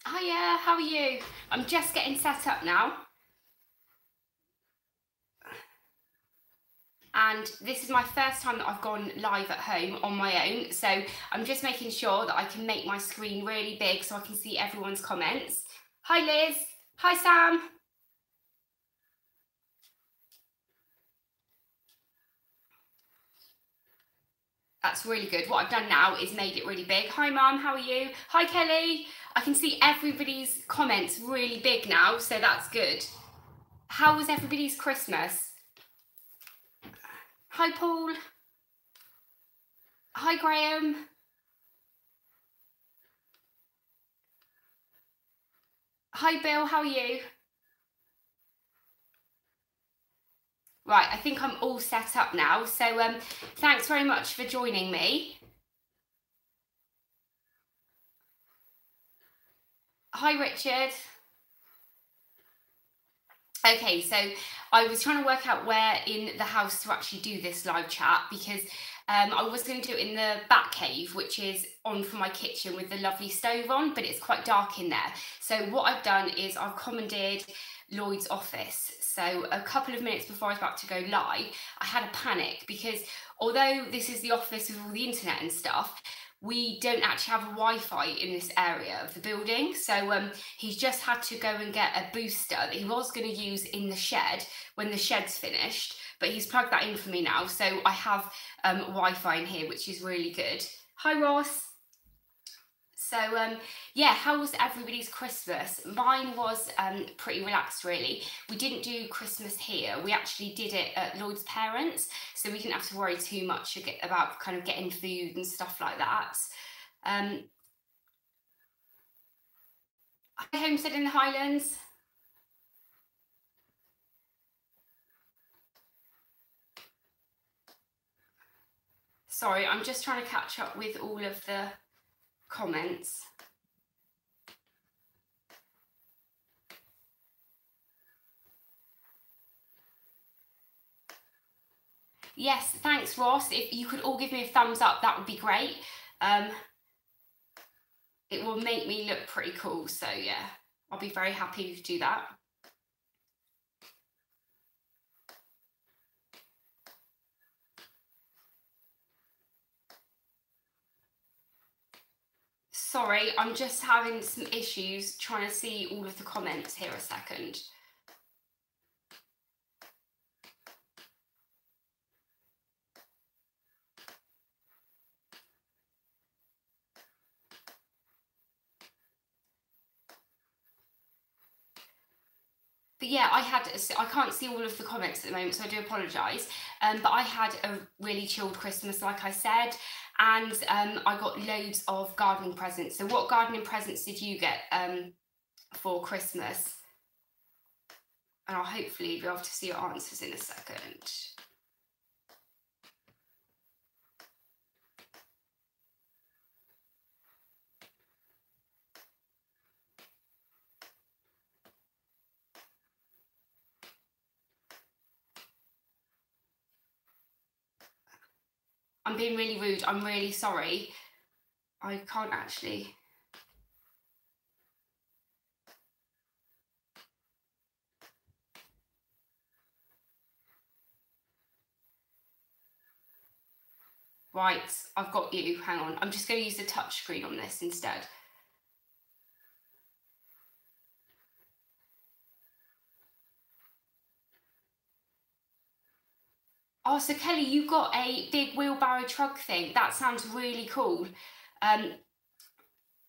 Hiya, how are you? I'm just getting set up now. And this is my first time that I've gone live at home on my own. So I'm just making sure that I can make my screen really big so I can see everyone's comments. Hi Liz. Hi Sam. That's really good. What I've done now is made it really big. Hi Mum, how are you? Hi Kelly. I can see everybody's comments really big now, so that's good. How was everybody's Christmas? Hi Paul. Hi Graham. Hi Bill, how are you? Right, I think I'm all set up now. So thanks very much for joining me. Hi Richard. Okay, so I was trying to work out where in the house to actually do this live chat because I was going to do it in the back cave, which is on from my kitchen with the lovely stove on, but it's quite dark in there. So what I've done is I've commandeered Lloyd's office. So a couple of minutes before I was about to go live, I had a panic because although this is the office with all the internet and stuff, we don't actually have a Wi-Fi in this area of the building. So he's just had to go and get a booster that he was going to use in the shed when the shed's finished, but he's plugged that in for me now. So I have Wi-Fi in here, which is really good. Hi Ross. So yeah, how was everybody's Christmas? Mine was pretty relaxed really. We didn't do Christmas here. We actually did it at Lloyd's parents, so we didn't have to worry too much about kind of getting food and stuff like that. Hi Homestead in the Highlands. Sorry, I'm just trying to catch up with all of the comments. Yes, thanks Ross. If you could all give me a thumbs up, that would be great. It will make me look pretty cool, so yeah, I'll be very happy to do that. Sorry, I'm just having some issues trying to see all of the comments here a second. But yeah, I can't see all of the comments at the moment, so I do apologise. But I had a really chilled Christmas, like I said, and I got loads of gardening presents. So what gardening presents did you get for Christmas? And I'll hopefully be able to see your answers in a second. I'm being really rude. I'm really sorry. I can't actually. Right, I've got you. Hang on. I'm just going to use the touch screen on this instead. Oh, so Kelly, you got a big wheelbarrow truck thing. That sounds really cool. Hi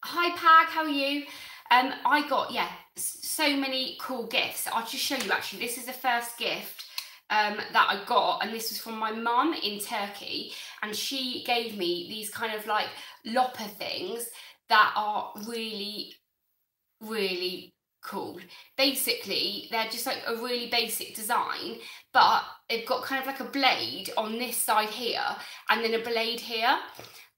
Pag, how are you? I got, yeah, so many cool gifts. I'll just show you actually. This is the first gift that I got, and this was from my mum in Turkey, and she gave me these kind of like lopper things that are really, really cool. Basically, they're just like a really basic design, but they've got kind of like a blade on this side here and then a blade here,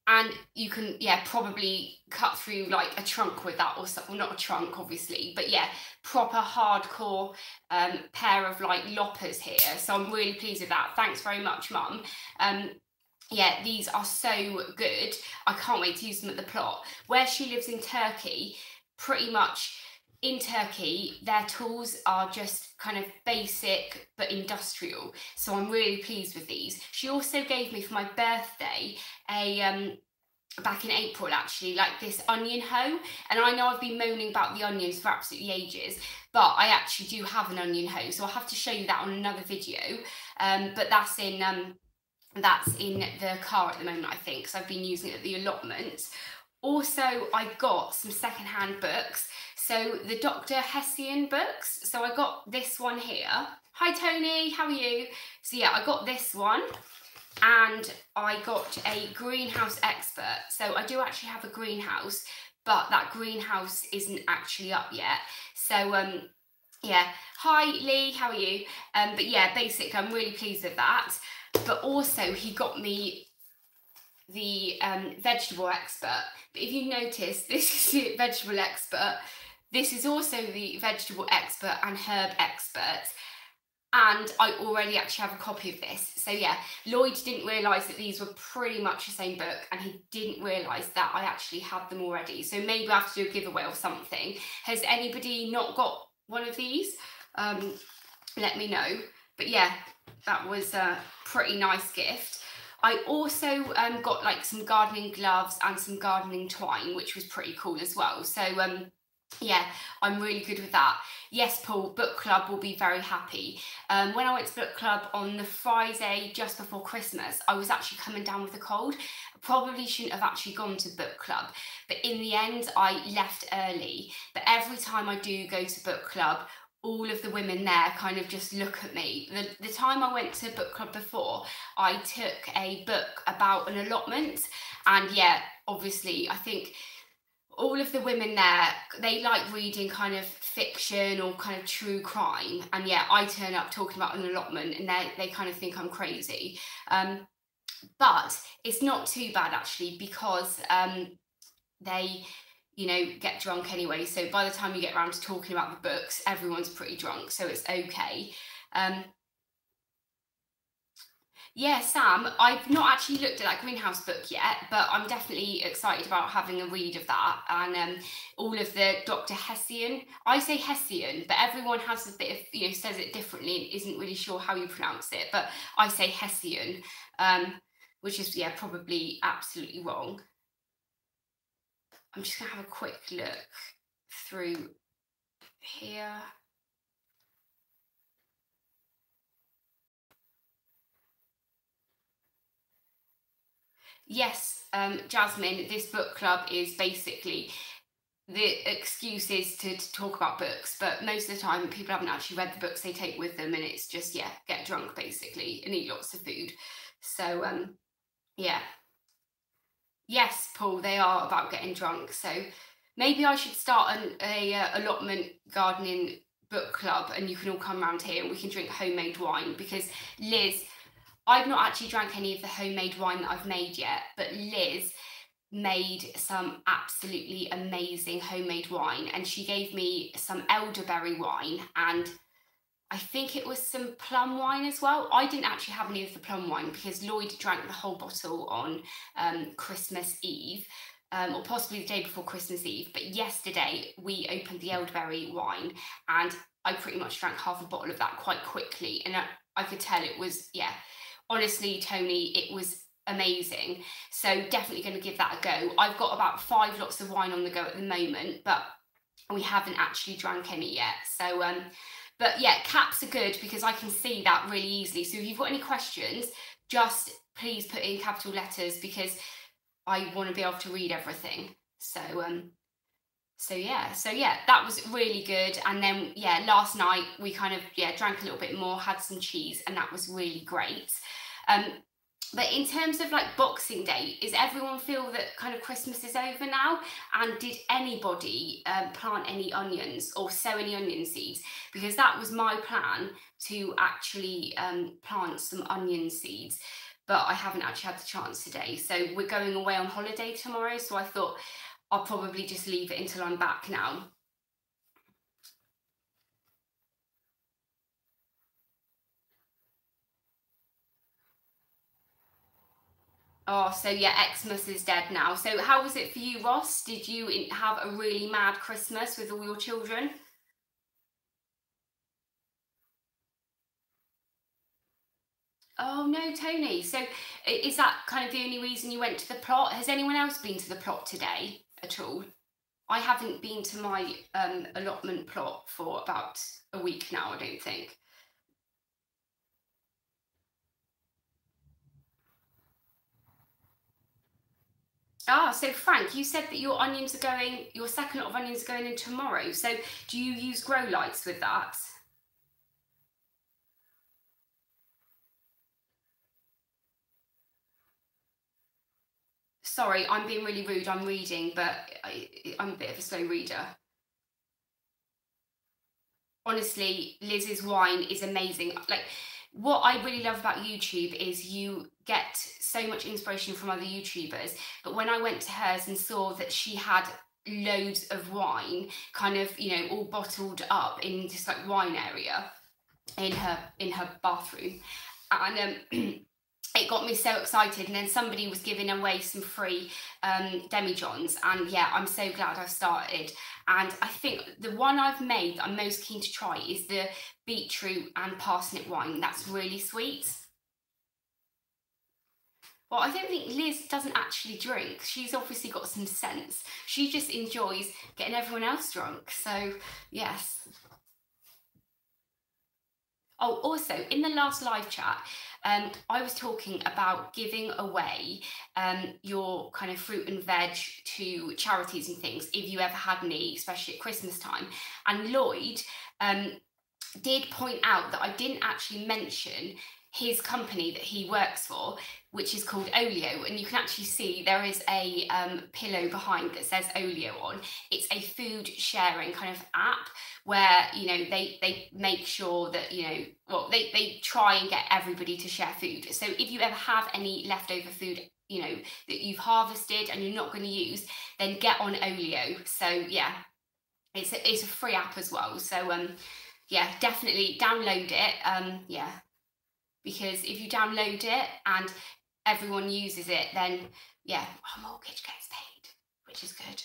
and you can, yeah, probably cut through like a trunk with that or something. Well, not a trunk obviously, but yeah, proper hardcore pair of like loppers here. So I'm really pleased with that. Thanks very much, Mum. Yeah, these are so good. I can't wait to use them at the plot. Where she lives in Turkey, pretty much in Turkey, their tools are just kind of basic but industrial. So I'm really pleased with these. She also gave me for my birthday a back in April actually, like this onion hoe. And I know I've been moaning about the onions for absolutely ages, but I actually do have an onion hoe, so I'll have to show you that on another video. But that's in the car at the moment, I think, because I've been using it at the allotment. Also, I got some secondhand books. So the Dr. Hessian books. So I got this one here. Hi Tony, how are you? So yeah, I got this one. And I got a greenhouse expert. So I do actually have a greenhouse, but that greenhouse isn't actually up yet. So yeah, hi Lee, how are you? But yeah, basically I'm really pleased with that. But also he got me the vegetable expert. But if you notice, this is the vegetable expert. This is also the vegetable expert and herb expert. And I already actually have a copy of this. So yeah, Lloyd didn't realise that these were pretty much the same book, and he didn't realise that I actually had them already. So maybe I have to do a giveaway or something. Has anybody not got one of these? Let me know. But yeah, that was a pretty nice gift. I also got like some gardening gloves and some gardening twine, which was pretty cool as well. So yeah, I'm really good with that. Yes, Paul, book club will be very happy. When I went to book club on the Friday just before Christmas, I was actually coming down with a cold. Probably shouldn't have actually gone to book club, but in the end I left early. But every time I do go to book club, all of the women there kind of just look at me. The time I went to book club before, I took a book about an allotment, and yeah, obviously I think all of the women there, they like reading kind of fiction or kind of true crime. And yeah, I turn up talking about an allotment and they kind of think I'm crazy. But it's not too bad actually, because they, you know, get drunk anyway. So by the time you get around to talking about the books, everyone's pretty drunk, so it's okay. Yeah, Sam, I've not actually looked at that greenhouse book yet, but I'm definitely excited about having a read of that. And all of the Dr. Hessian, I say Hessian, but everyone has a bit of, you know, says it differently and isn't really sure how you pronounce it, but I say Hessian, which is, yeah, probably absolutely wrong. I'm just gonna have a quick look through here. Yes, Jasmine, this book club is basically the excuse is to talk about books, but most of the time people haven't actually read the books they take with them, and it's just, yeah, get drunk basically and eat lots of food. So yeah, yes, Paul, they are about getting drunk. So maybe I should start a allotment gardening book club, and you can all come around here and we can drink homemade wine, because Liz, I've not actually drank any of the homemade wine that I've made yet, but Liz made some absolutely amazing homemade wine, and she gave me some elderberry wine, and I think it was some plum wine as well. I didn't actually have any of the plum wine because Lloyd drank the whole bottle on Christmas Eve, or possibly the day before Christmas Eve. But yesterday we opened the elderberry wine, and I pretty much drank half a bottle of that quite quickly, and I could tell it was, yeah, honestly, Tony, it was amazing. So definitely going to give that a go. I've got about 5 lots of wine on the go at the moment, but we haven't actually drank any yet. So but yeah, caps are good because I can see that really easily. So if you've got any questions, just please put in capital letters, because I want to be able to read everything. So yeah, that was really good. And then yeah, last night we kind of, yeah, drank a little bit more, had some cheese, and that was really great. But in terms of like Boxing Day, is everyone feel that kind of Christmas is over now? And did anybody plant any onions or sow any onion seeds? Because that was my plan, to actually plant some onion seeds, but I haven't actually had the chance today. So we're going away on holiday tomorrow, so I thought I'll probably just leave it until I'm back now. Oh, so yeah, Xmas is dead now. So how was it for you, Ross? Did you have a really mad Christmas with all your children? Oh no, Tony. So is that kind of the only reason you went to the plot? Has anyone else been to the plot today at all? I haven't been to my allotment plot for about a week now, I don't think. Ah, so Frank, you said that your onions are going, your second lot of onions are going in tomorrow. So do you use grow lights with that? Sorry, I'm being really rude. I'm reading, but I'm a bit of a slow reader. Honestly, Liz's wine is amazing. Like, what I really love about YouTube is you get so much inspiration from other YouTubers. But when I went to hers and saw that she had loads of wine, kind of, all bottled up in this like wine area in her bathroom, and it got me so excited. And then somebody was giving away some free demijohns, and yeah, I'm so glad I've started. And I think the one I've made that I'm most keen to try is the beetroot and parsnip wine. That's really sweet. Well, I don't think Liz doesn't actually drink. She's obviously got some sense. She just enjoys getting everyone else drunk. So yes. Oh, also, in the last live chat, I was talking about giving away your kind of fruit and veg to charities and things if you ever had any, especially at Christmas time. And Lloyd um, did point out that I didn't actually mention his company that he works for, which is called Olio, and you can actually see there is a pillow behind that says Olio on. It's a food sharing kind of app where they make sure that well, they try and get everybody to share food. So if you ever have any leftover food that you've harvested and you're not going to use, then get on Olio. So yeah, it's a free app as well. So yeah, definitely download it. Yeah, because if you download it and everyone uses it, then yeah, our mortgage gets paid, which is good.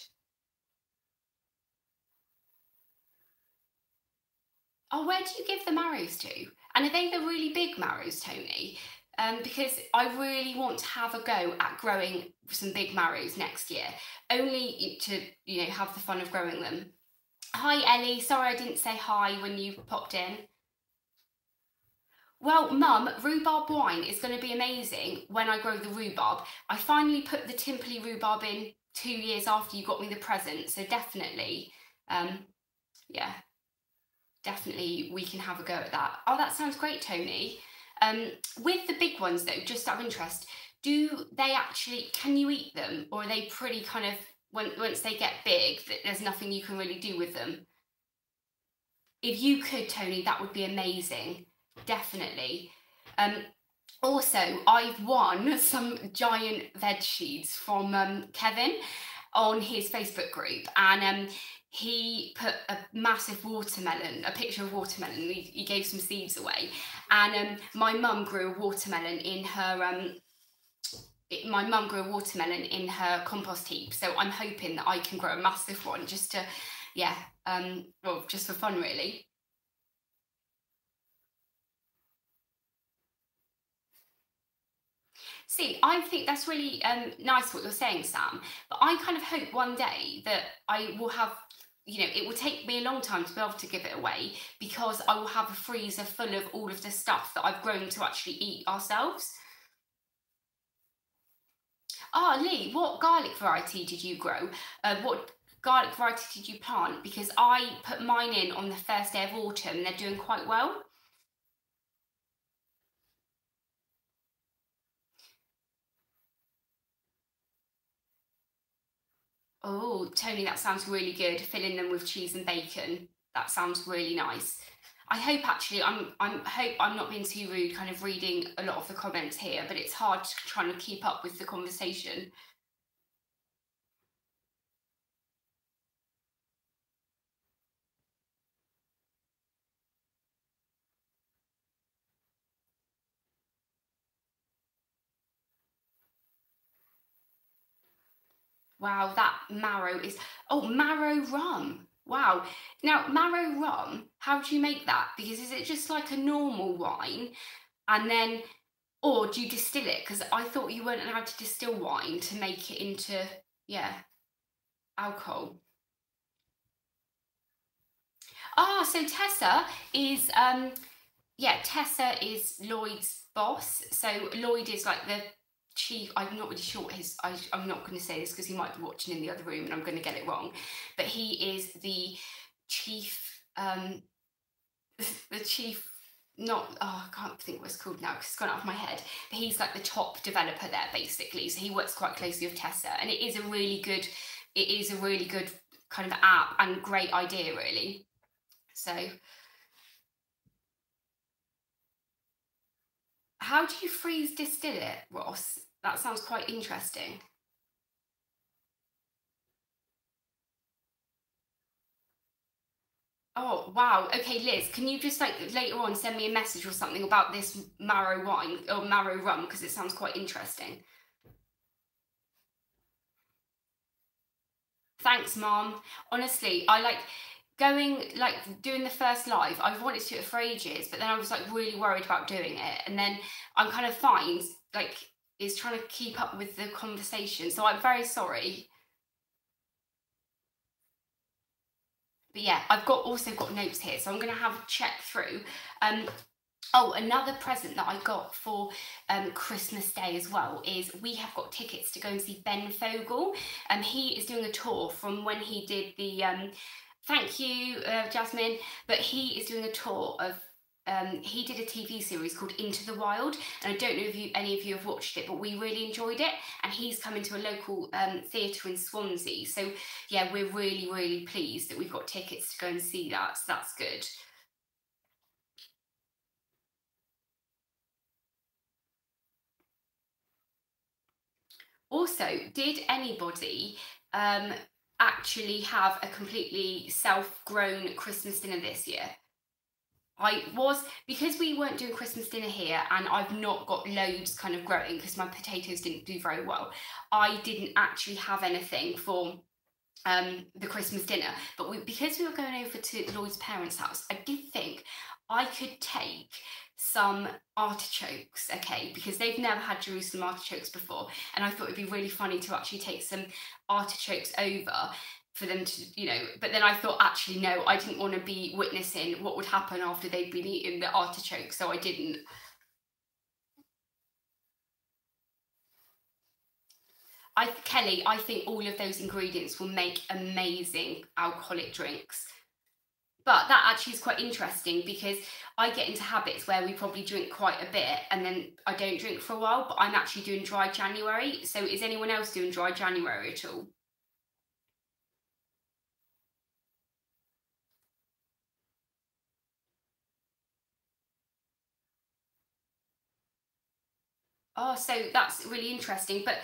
Oh, where do you give the marrows to? And are they the really big marrows, Tony? Because I really want to have a go at growing some big marrows next year, only to have the fun of growing them. Hi Ellie, sorry I didn't say hi when you popped in. Well, Mum, rhubarb wine is going to be amazing when I grow the rhubarb. I finally put the Timperley rhubarb in 2 years after you got me the present, so definitely, yeah, definitely we can have a go at that. Oh, that sounds great, Tony. With the big ones though, just out of interest, do they actually, can you eat them, or are they pretty kind of, once they get big, that there's nothing you can really do with them? If you could, Tony, that would be amazing. Definitely. Um, Also, I've won some giant veg sheets from Kevin on his Facebook group, and he put a massive watermelon, a picture of watermelon. He gave some seeds away, and my mum grew a watermelon in her. My mum grew a watermelon in her compost heap, so I'm hoping that I can grow a massive one just to, yeah, well, just for fun, really. See, I think that's really nice what you're saying, Sam. But I kind of hope one day that I will have, it will take me a long time to be able to give it away because I will have a freezer full of all of the stuff that I've grown to actually eat ourselves. Ah, Lee, what garlic variety did you grow? What garlic variety did you plant? Because I put mine in on the first day of autumn and they're doing quite well. Oh, Tony, that sounds really good. Filling them with cheese and bacon. That sounds really nice. I hope actually I'm hope I'm not being too rude, kind of reading a lot of the comments here, but it's hard trying to keep up with the conversation. Wow, that marrow is, oh, marrow rum. Wow. Now, marrow rum, how do you make that? Because is it just like a normal wine and then, or do you distill it? Because I thought you weren't allowed to distill wine to make it into, yeah, alcohol. Ah, so Tessa is yeah, Tessa is Lloyd's boss. So Lloyd is like the chief. I'm not really sure what his. I'm not going to say this because he might be watching in the other room and I'm going to get it wrong. But he is the chief. The chief. Not. Oh, I can't think what it's called now because it's gone out of my head. But he's like the top developer there, basically. So he works quite closely with Tessa, and it is a really good. It is a really good kind of app and great idea, really. So, how do you freeze distill it, Ross? That sounds quite interesting. Oh, wow. Okay, Liz, can you just like later on send me a message or something about this marrow wine or marrow rum because it sounds quite interesting. Thanks, Mom. Honestly, I like going like doing the first live. I've wanted to do it for ages, but then I was like really worried about doing it. And then I'm kind of fine, like is trying to keep up with the conversation. So I'm very sorry. But yeah, I've got also got notes here, so I'm going to have a check through. Um, oh, another present that I got for Christmas Day as well is we have got tickets to go and see Ben Fogle. He is doing a tour from when he did the. Thank you, Jasmine. But he is doing a tour of he did a TV series called Into the Wild, and I don't know if any of you have watched it, but we really enjoyed it. And he's coming to a local theatre in Swansea, so yeah, we're really, really pleased that we've got tickets to go and see that. So that's good. Also, did anybody actually have a completely self-grown Christmas dinner this year? I was, because we weren't doing Christmas dinner here and I've not got loads kind of growing because my potatoes didn't do very well. I didn't actually have anything for the Christmas dinner, but because we were going over to Lloyd's parents' house, I did think I could take some artichokes, okay, because they've never had Jerusalem artichokes before, and I thought it'd be really funny to actually take some artichokes over for them to, but then I thought actually no, I didn't want to be witnessing what would happen after they'd been eating the artichokes, so I didn't. Kelly, I think all of those ingredients will make amazing alcoholic drinks. But that actually is quite interesting because I get into habits where we probably drink quite a bit and then I don't drink for a while, but I'm actually doing dry January. So is anyone else doing dry January at all? Oh, so that's really interesting. But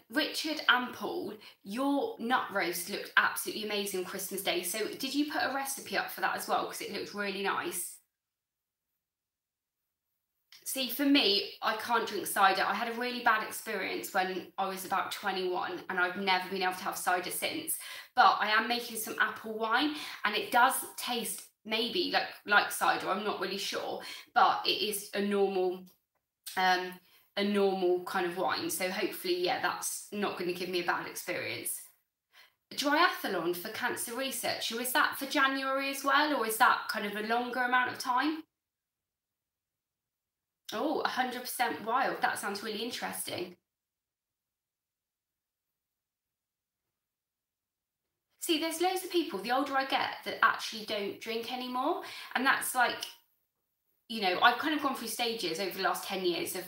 Richard and Paul, your nut roast looked absolutely amazing on Christmas Day. So did you put a recipe up for that as well? Because it looked really nice. See, for me, I can't drink cider. I had a really bad experience when I was about 21 and I've never been able to have cider since. But I am making some apple wine and it does taste maybe like cider, I'm not really sure, but it is um a normal kind of wine. So hopefully, yeah, that's not going to give me a bad experience. Triathlon for cancer research. So is that for January as well, or is that kind of a longer amount of time? Oh, 100% wild. That sounds really interesting. See, there's loads of people, the older I get, that actually don't drink anymore. And that's like, I've kind of gone through stages over the last 10 years of,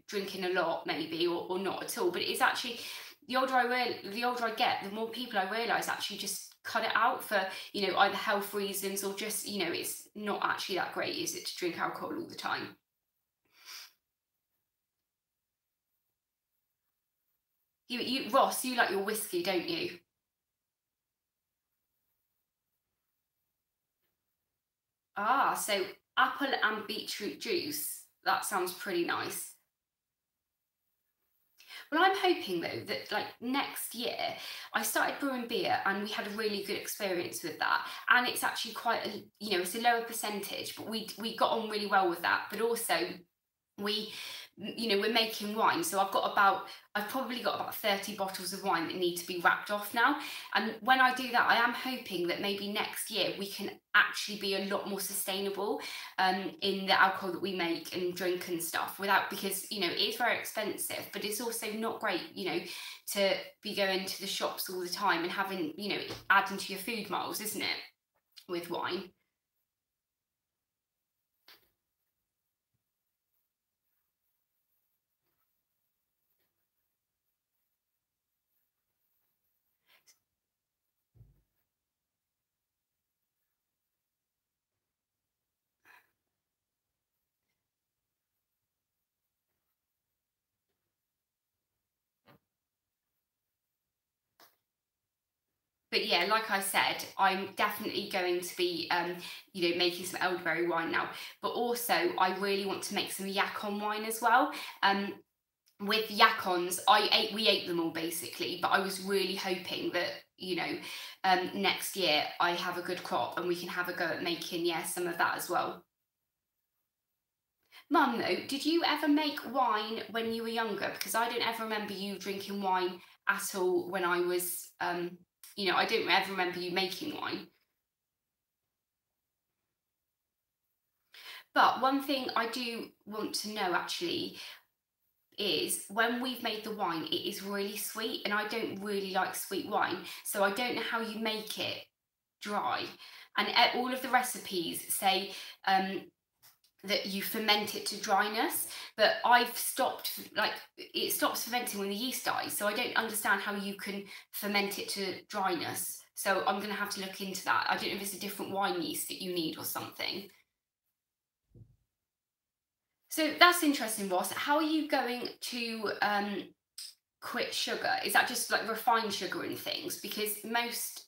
drinking a lot maybe or not at all. But it's actually, the older I get, the more people I realise actually just cut it out for, either health reasons or just, it's not actually that great, is it, to drink alcohol all the time? Ross, you like your whiskey, don't you? Ah, so apple and beetroot juice. That sounds pretty nice. Well, I'm hoping though that like next year, I started brewing beer and we had a really good experience with that. And it's actually quite a, it's a lower percentage, but we got on really well with that. But also we we're making wine, so I've probably got about 30 bottles of wine that need to be wrapped off now. And when I do that, I am hoping that maybe next year we can actually be a lot more sustainable in the alcohol that we make and drink and stuff, without, because it is very expensive, but it's also not great to be going to the shops all the time and having adding to your food miles, isn't it, with wine. But yeah, like I said, I'm definitely going to be, making some elderberry wine now. But also, I really want to make some yacon wine as well. Um, with yacons, we ate them all basically. But I was really hoping that next year I have a good crop and we can have a go at making some of that as well. Mum, though, did you ever make wine when you were younger? Because I don't ever remember you drinking wine at all when I was, I don't ever remember you making wine. But one thing I do want to know actually is when we've made the wine, it is really sweet, and I don't really like sweet wine. So I don't know how you make it dry. And all of the recipes say that you ferment it to dryness, but I've stopped, like, it stops fermenting when the yeast dies, so I don't understand how you can ferment it to dryness. So I'm going to have to look into that. I don't know if it's a different wine yeast that you need or something. So that's interesting, Ross. How are you going to quit sugar? Is that just like refined sugar and things? Because most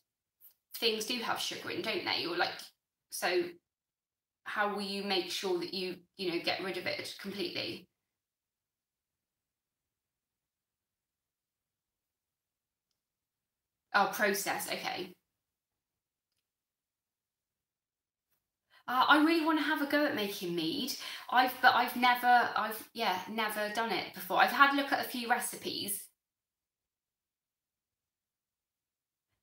things do have sugar in, don't they? Or like, so how will you make sure that you get rid of it completely? Oh, process. Okay. I really want to have a go at making mead. I've never done it before. I've had a look at a few recipes,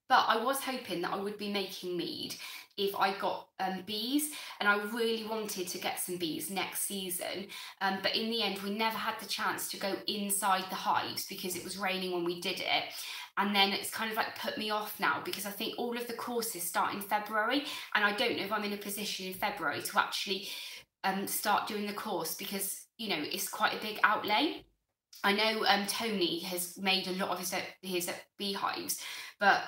but I was hoping that I would be making mead if I got bees, and I really wanted to get some bees next season. But in the end, we never had the chance to go inside the hives because it was raining when we did it. And then it's kind of like put me off now because I think all of the courses start in February, and I don't know if I'm in a position in February to actually start doing the course because it's quite a big outlay. I know Tony has made a lot of his beehives, but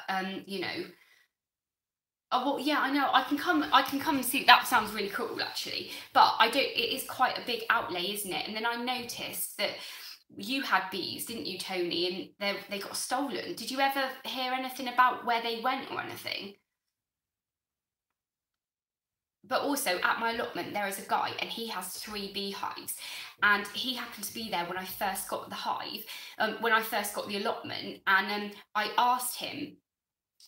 oh well, yeah, I know. I can come. I can come and see. That sounds really cool, actually. But I don't. It is quite a big outlay, isn't it? And then I noticed that you had bees, didn't you, Tony? And they got stolen. Did you ever hear anything about where they went or anything? But also at my allotment, there is a guy and he has three beehives, and he happened to be there when I first got the hive, when I first got the allotment, and I asked him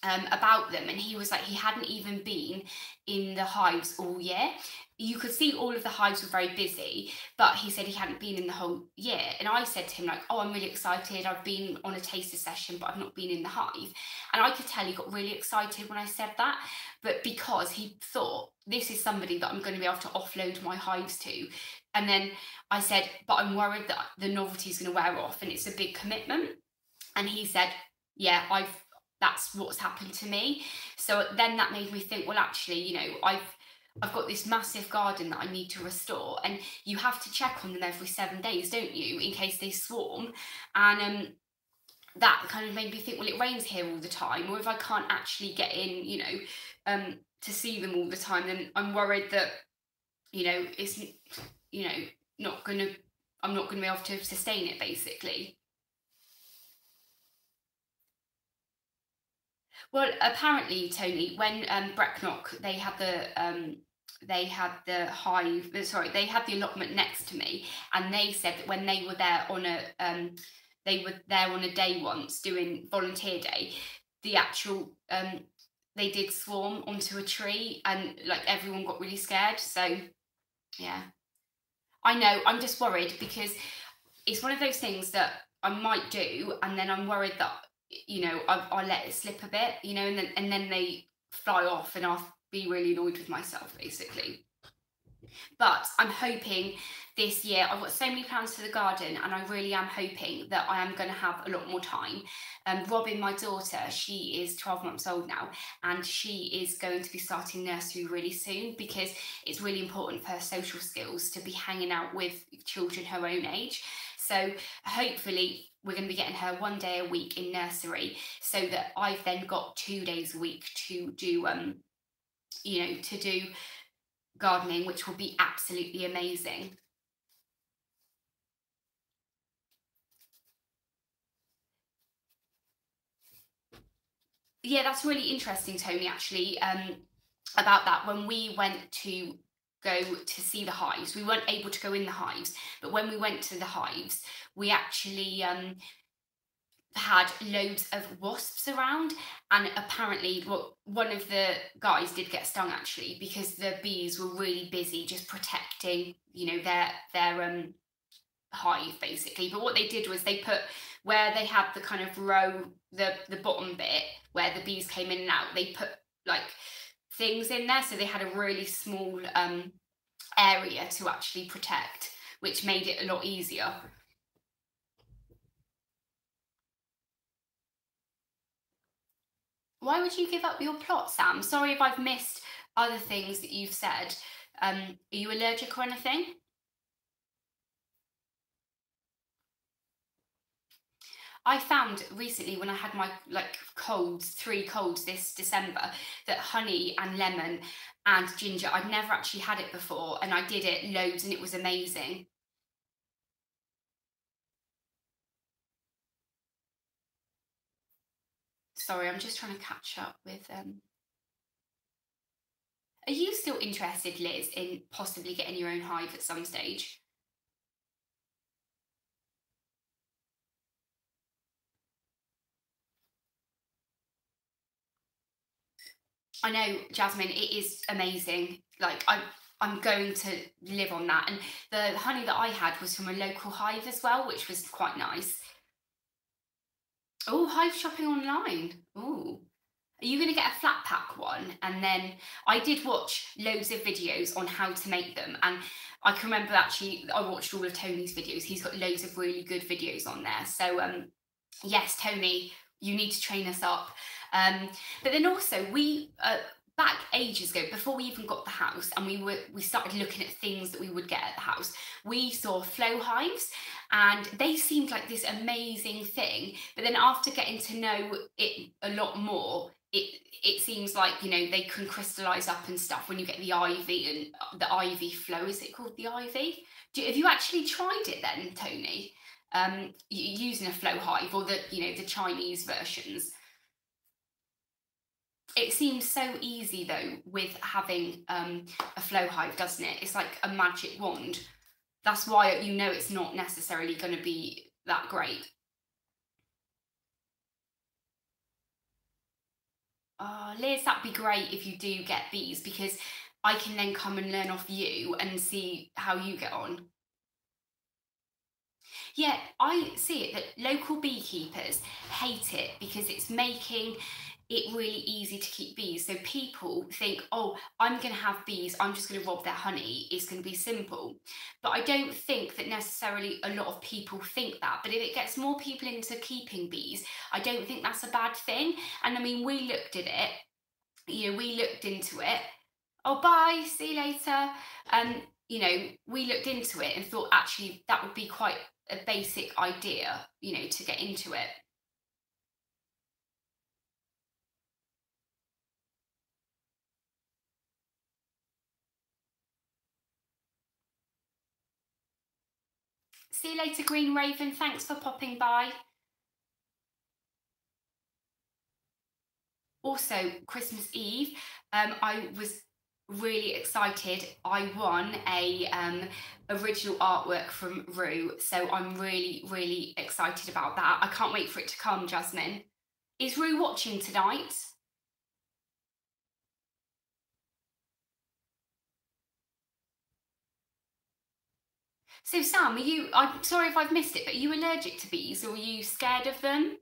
about them, and he was like he hadn't even been in the hives all year. You could see all of the hives were very busy, but he said he hadn't been in the whole year. And I said to him, like, oh, I'm really excited, I've been on a taster session but I've not been in the hive. And I could tell he got really excited when I said that, but because he thought this is somebody that I'm going to be able to offload my hives to. And then I said, but I'm worried that the novelty is going to wear off and it's a big commitment. And he said, yeah, that's what's happened to me. So then that made me think, well, actually, I've got this massive garden that I need to restore, and you have to check on them every 7 days, don't you, in case they swarm. And that kind of made me think, well, it rains here all the time, or if I can't actually get in, to see them all the time, then I'm worried that, it's, you know, not gonna, I'm not gonna be able to sustain it, basically. Well, apparently, Tony, when Brecknock, they had the hive. Sorry, they had the allotment next to me, and they said that when they were there on they were there on a day once doing volunteer day, the actual they did swarm onto a tree, and like everyone got really scared. So yeah, I know. I'm just worried because it's one of those things that I might do, and then I'm worried that I'll let it slip a bit, and then they fly off, and I'll be really annoyed with myself, basically. But I'm hoping this year, I've got so many plans for the garden, and I really am hoping that I am going to have a lot more time. Robin, my daughter, she is 12 months old now, and she is going to be starting nursery really soon, because it's really important for her social skills to be hanging out with children her own age. So hopefully we're going to be getting her 1 day a week in nursery, so that I've then got 2 days a week to do to do gardening, which will be absolutely amazing. Yeah, that's really interesting, Tony, actually, about that. When we went to go to see the hives, we weren't able to go in the hives, but when we went to the hives, we actually had loads of wasps around, and apparently, well, one of the guys did get stung, actually, because the bees were really busy just protecting their hive, basically. But what they did was they put, where they had the kind of row, the bottom bit where the bees came in and out, they put like things in there, so they had a really small area to actually protect, which made it a lot easier. Why would you give up your plot, Sam? Sorry if I've missed other things that you've said. Are you allergic or anything? I found recently, when I had my colds, 3 colds this December, that honey and lemon and ginger, I'd never actually had it before, and I did it loads, and it was amazing. Sorry, I'm just trying to catch up with. Are you still interested, Liz, in possibly getting your own hive at some stage? I know, Jasmine, it is amazing. Like, I'm going to live on that. And the honey that I had was from a local hive as well, which was quite nice. Oh, hive shopping online. Oh. Are you going to get a flat pack one? And then I did watch loads of videos on how to make them. And I can remember, actually, I watched all of Tony's videos. He's got loads of really good videos on there. So, yes, Tony, you need to train us up. But then also, we back ages ago, before we even got the house, and we started looking at things that we would get at the house, we saw flow hives, and they seemed like this amazing thing. But then after getting to know it a lot more, it seems like, they can crystallize up and stuff when you get the ivy, and the ivy flow. Is it called the ivy? Have you actually tried it then, Tony? Using a flow hive, or the Chinese versions? It seems so easy, though, with having a flow hive, doesn't it? It's like a magic wand. That's why it's not necessarily going to be that great. Liz, that'd be great if you do get bees, because I can then come and learn off you and see how you get on. Yeah, I see it that local beekeepers hate it because it's making it really easy to keep bees. So people think, oh, I'm going to have bees, I'm just going to rob their honey. It's going to be simple. But I don't think that necessarily a lot of people think that. But if it gets more people into keeping bees, I don't think that's a bad thing. And I mean, we looked at it, we looked into it. Oh, bye, see you later. We looked into it and thought, actually, that would be quite a basic idea, to get into it. See you later, Green Raven. Thanks for popping by. Also, Christmas Eve, I was really excited. I won a original artwork from Rue, so I'm really excited about that. I can't wait for it to come, Jasmine. Is Rue watching tonight? So Sam, I'm sorry if I've missed it, but are you allergic to bees or are you scared of them?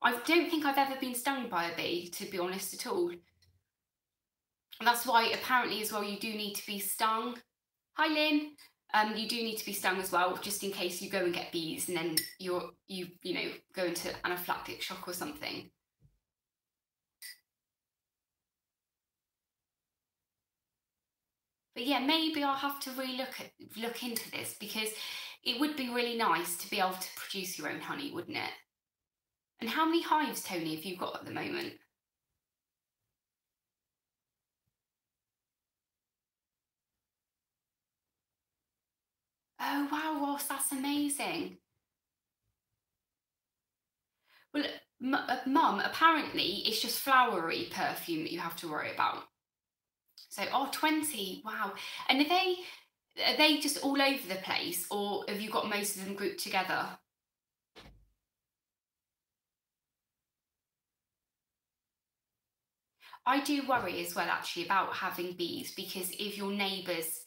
I don't think I've ever been stung by a bee, to be honest, at all. And that's why apparently as well you do need to be stung. Hi Lynn. You do need to be stung as well, just in case you go and get bees and then you go into anaphylactic shock or something. But yeah, maybe I'll have to look into this, because it would be really nice to be able to produce your own honey, wouldn't it? And how many hives, Tony, have you got at the moment? Oh wow, Ross, that's amazing. Well, Mum, apparently it's just flowery perfume that you have to worry about. So, oh, 20, wow. And are they just all over the place, or have you got most of them grouped together? I do worry as well, actually, about having bees, because if your neighbours,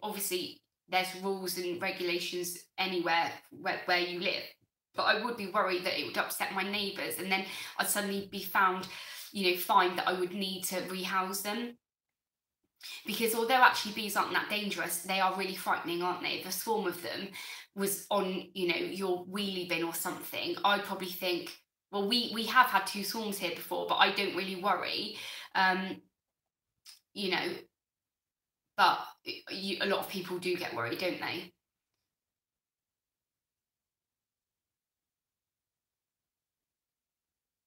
obviously there's rules and regulations anywhere where you live, but I would be worried that it would upset my neighbours and then I'd suddenly be found, fined that I would need to rehouse them. Because although actually bees aren't that dangerous, they are really frightening, aren't they? If a swarm of them was on, your wheelie bin or something, I'd probably think, well, we have had two swarms here before, but I don't really worry. Um, you know, but a lot of people do get worried, don't they?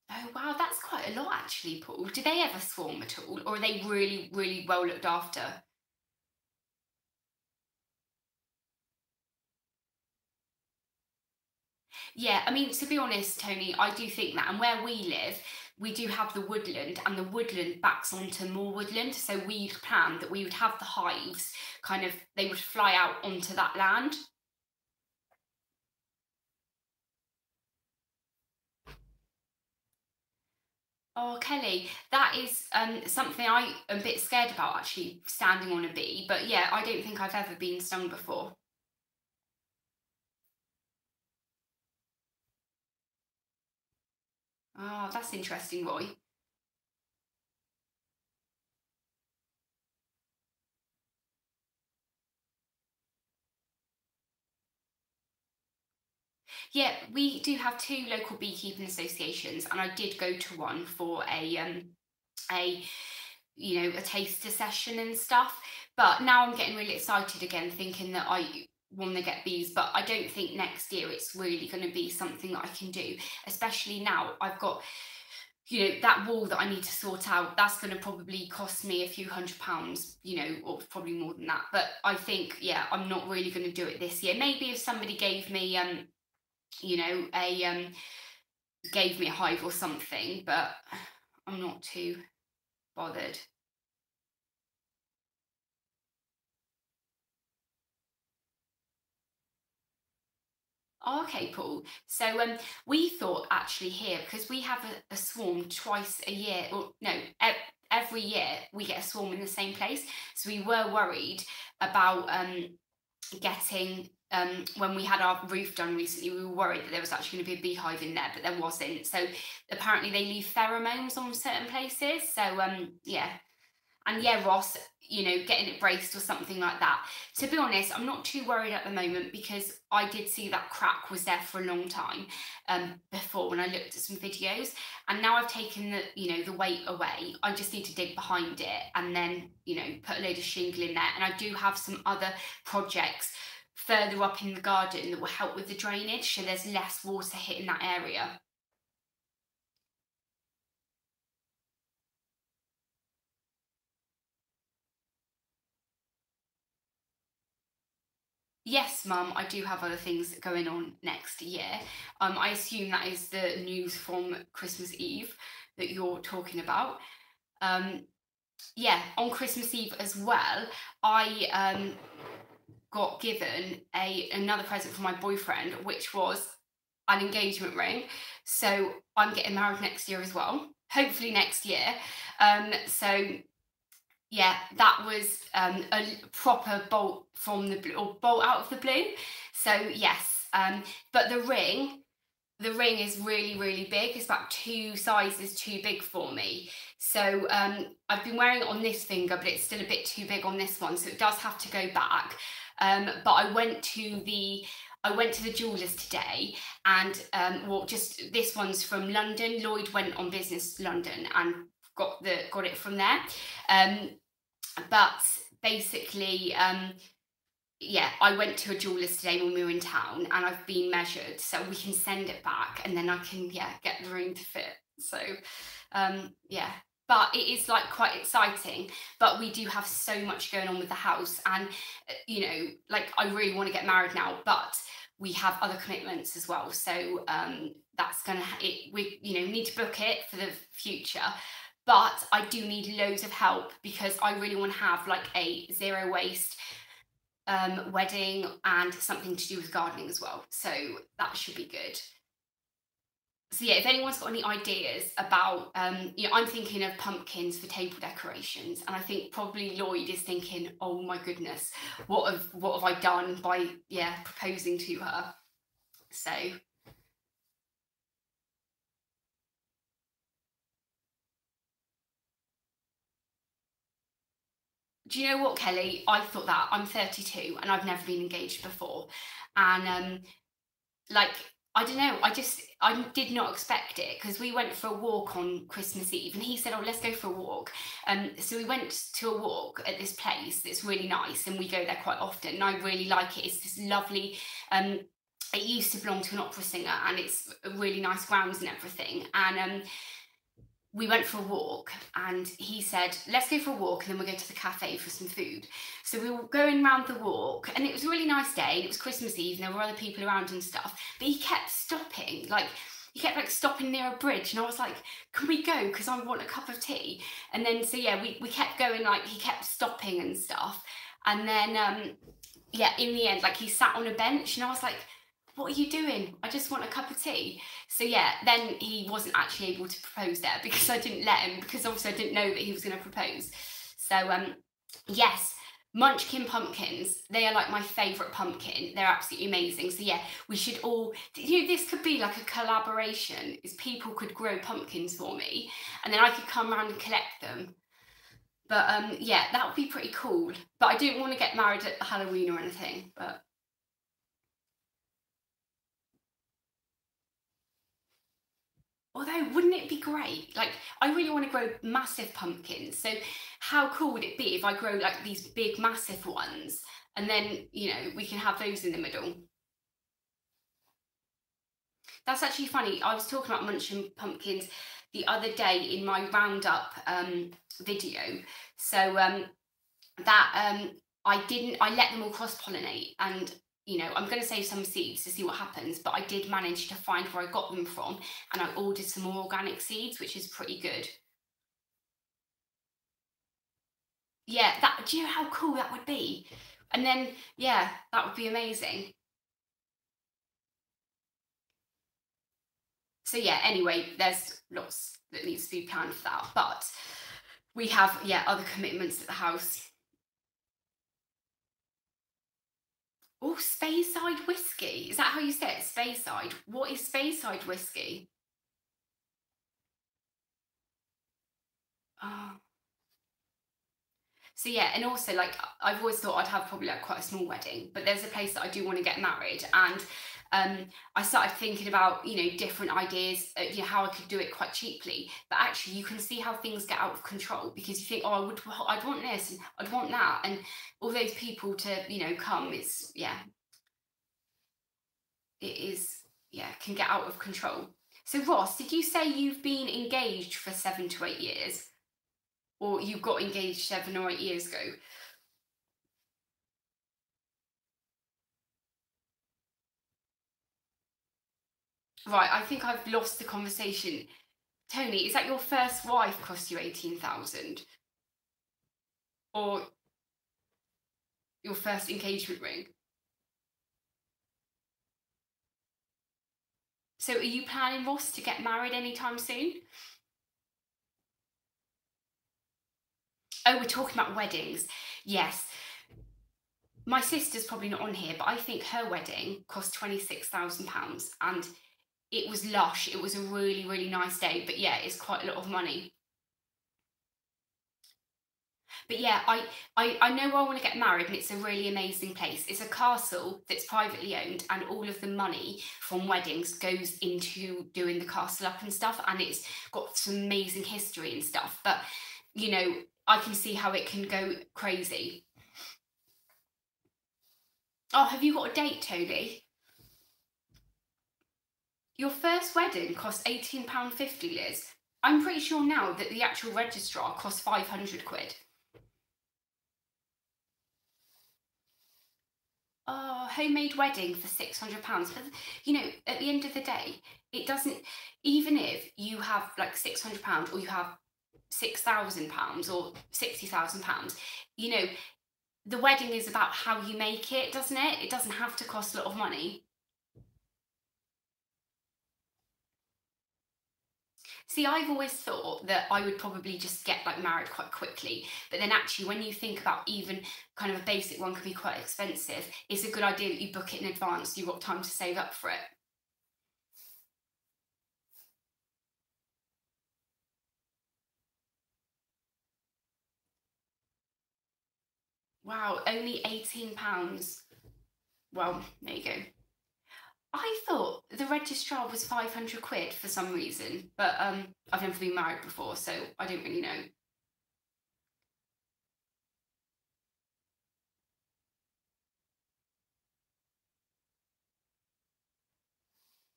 Oh wow, that's quite a lot actually, Paul. Do they ever swarm at all, or are they really well looked after? Yeah, I mean, to be honest, Tony, I do think that. And where we live, we do have the woodland, and the woodland backs onto more woodland. So we planned that we would have the hives kind of, they would fly out onto that land. Oh, Kelly, that is something I am a bit scared about, actually, standing on a bee. But yeah, I don't think I've ever been stung before. Oh, that's interesting, Roy. Yeah, we do have two local beekeeping associations, and I did go to one for a a taster session and stuff. But now I'm getting really excited again, thinking that I want to get bees, but I don't think next year it's really going to be something that I can do, especially now I've got that wall that I need to sort out. That's going to probably cost me a few £100, or probably more than that. But I think, yeah, I'm not really going to do it this year. Maybe if somebody gave me a gave me a hive or something, but I'm not too bothered. Oh, okay, Paul. So we thought actually here, because we have a swarm twice a year, or no, every year we get a swarm in the same place. So we were worried about getting when we had our roof done recently, we were worried that there was actually going to be a beehive in there, but there wasn't. So apparently they leave pheromones on certain places. So yeah, and yeah, Ross, getting it braced or something like that. To be honest, I'm not too worried at the moment, because I did see that crack was there for a long time before, when I looked at some videos, and now I've taken the weight away. I just need to dig behind it and then put a load of shingle in there. And I do have some other projects further up in the garden that will help with the drainage, so there's less water hitting that area. Yes, Mum, I do have other things going on next year. I assume that is the news from Christmas Eve that you're talking about. Um, yeah, on Christmas Eve as well, I got given another present from my boyfriend, which was an engagement ring. So I'm getting married next year as well. Hopefully next year. So yeah, that was a proper bolt from the blue, or bolt out of the blue. So yes, but the ring is really, really big. It's about two sizes too big for me. So I've been wearing it on this finger, but it's still a bit too big on this one. So it does have to go back. But I went to the jewellers today, and well, just this one's from London. Lloyd went on business to London and got it from there. Um, but basically, yeah, I went to a jeweller's today when we were in town, and I've been measured, so we can send it back, and then I can, yeah, get the ring to fit. So yeah, but it is like quite exciting. But we do have so much going on with the house, and you know, like I really want to get married now, but we have other commitments as well. So that's gonna we need to book it for the future. But I do need loads of help because I really want to have like a zero waste wedding and something to do with gardening as well. So that should be good. So yeah, if anyone's got any ideas about, I'm thinking of pumpkins for table decorations, and I think probably Lloyd is thinking, oh my goodness, what have I done by proposing to her? So do you know what, Kelly? I thought that I'm 32 and I've never been engaged before, and like I don't know, I did not expect it because we went for a walk on Christmas Eve and he said, oh, let's go for a walk. So we went to a walk at this place that's really nice and we go there quite often and I really like it. It's this lovely, it used to belong to an opera singer and it's really nice grounds and everything. And we went for a walk and he said, let's go for a walk and then we'll go to the cafe for some food. So we were going around the walk and it was a really nice day and it was Christmas Eve and there were other people around and stuff. But he kept stopping, like he kept like stopping near a bridge and I was like, can we go? Because I want a cup of tea. And then so yeah, we kept going, like he kept stopping and stuff. And then yeah, in the end, like he sat on a bench and I was like, what are you doing? I just want a cup of tea. So yeah, then he wasn't actually able to propose there because I didn't let him, because obviously I didn't know that he was going to propose. So yes, Munchkin pumpkins, they are like my favourite pumpkin. They're absolutely amazing. So yeah, we should all, this could be like a collaboration, is people could grow pumpkins for me and then I could come around and collect them. But yeah, that would be pretty cool. But I didn't want to get married at Halloween or anything, but although, wouldn't it be great? Like, I really want to grow massive pumpkins. So, how cool would it be if I grow like these big, massive ones, and then we can have those in the middle? That's actually funny. I was talking about munching pumpkins the other day in my roundup video. So that I let them all cross pollinate, and I'm going to save some seeds to see what happens, but I did manage to find where I got them from and I ordered some more organic seeds, which is pretty good. Yeah, that, do you know how cool that would be? And then yeah, that would be amazing. So yeah, anyway, there's lots that needs to be planned for that, but we have, yeah, other commitments at the house. Oh, Speyside whiskey. Is that how you say it? Speyside. What is Speyside whiskey? Oh. So yeah, and also like I've always thought I'd have probably like quite a small wedding, but there's a place that I do want to get married, and I started thinking about different ideas, how I could do it quite cheaply. But actually, you can see how things get out of control because you think, oh, I'd want this, and I'd want that, and all those people to come. It's it is can get out of control. So Ross, did you say you've been engaged for 7 to 8 years, or you got engaged 7 or 8 years ago? Right, I think I've lost the conversation. Tony, is that your first wife cost you 18,000? or your first engagement ring? So are you planning, Ross, to get married anytime soon? Oh, we're talking about weddings. Yes. My sister's probably not on here, but I think her wedding cost £26,000 and it was lush. It was a really, really nice day. But yeah, it's quite a lot of money. But yeah, I know where I want to get married, and it's a really amazing place. It's a castle that's privately owned, and all of the money from weddings goes into doing the castle up and stuff. And it's got some amazing history and stuff. But you know, I can see how it can go crazy. Oh, have you got a date, Tony? Your first wedding cost £18.50, Liz. I'm pretty sure now that the actual registrar costs 500 quid. Oh, homemade wedding for £600. But you know, at the end of the day, it doesn't. Even if you have like £600 or you have £6,000 or £60,000, you know, the wedding is about how you make it, doesn't it? It doesn't have to cost a lot of money. See, I've always thought that I would probably just get like married quite quickly, but then actually, when you think about even kind of a basic one can be quite expensive, it's a good idea that you book it in advance. So you've got time to save up for it. Wow, only £18. Well, there you go. I thought the registrar was 500 quid for some reason, but I've never been married before, so I don't really know.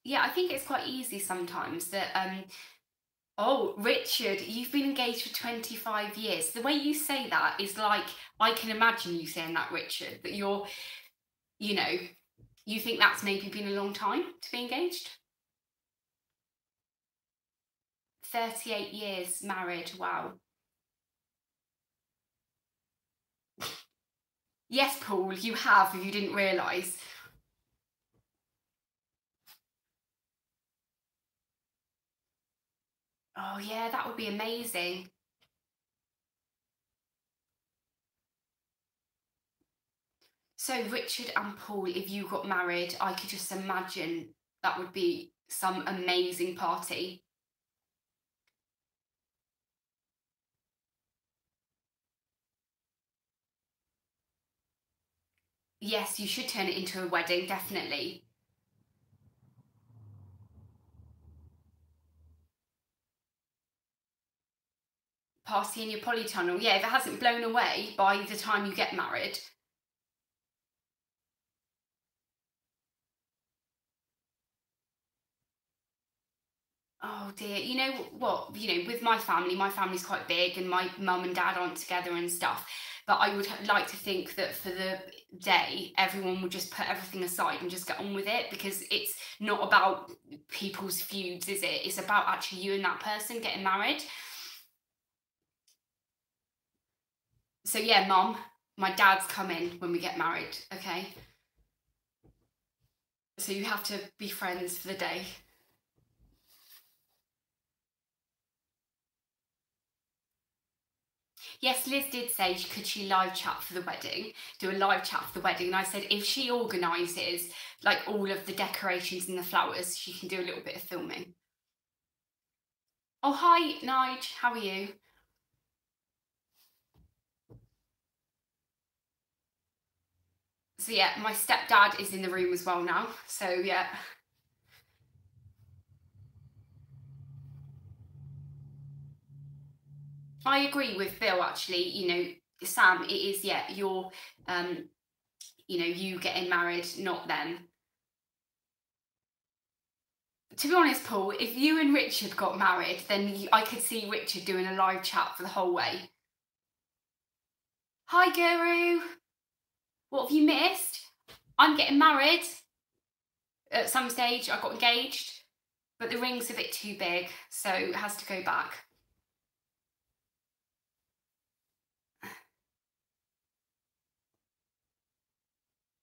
Yeah, I think it's quite easy sometimes that oh, Richard, you've been engaged for 25 years. The way you say that is like I can imagine you saying that, Richard, that you're, you know, you think that's maybe been a long time to be engaged? 38 years married, wow. Yes, Paul, you have, if you didn't realise. Oh, yeah, that would be amazing. So, Richard and Paul, if you got married, I could just imagine that would be some amazing party. Yes, you should turn it into a wedding, definitely. Party in your polytunnel. Yeah, if it hasn't blown away by the time you get married. Oh dear. You know what? You know, with my family's quite big and my mum and dad aren't together and stuff. But I would like to think that for the day, everyone would just put everything aside and just get on with it because it's not about people's feuds, is it? It's about actually you and that person getting married. So yeah, mum, my dad's coming when we get married, okay? So you have to be friends for the day. Yes, Liz did say could she live chat for the wedding, do a live chat for the wedding, and I said if she organises like all of the decorations and the flowers, she can do a little bit of filming. Oh hi, Nige, how are you? So yeah, my stepdad is in the room as well now. So yeah. I agree with Bill actually, you know, Sam, it is yeah, you're you know, you getting married, not them. To be honest, Paul, if you and Richard got married, then I could see Richard doing a live chat for the whole way. Hi, Guru. What have you missed? I'm getting married. At some stage, I got engaged, but the ring's a bit too big, so it has to go back.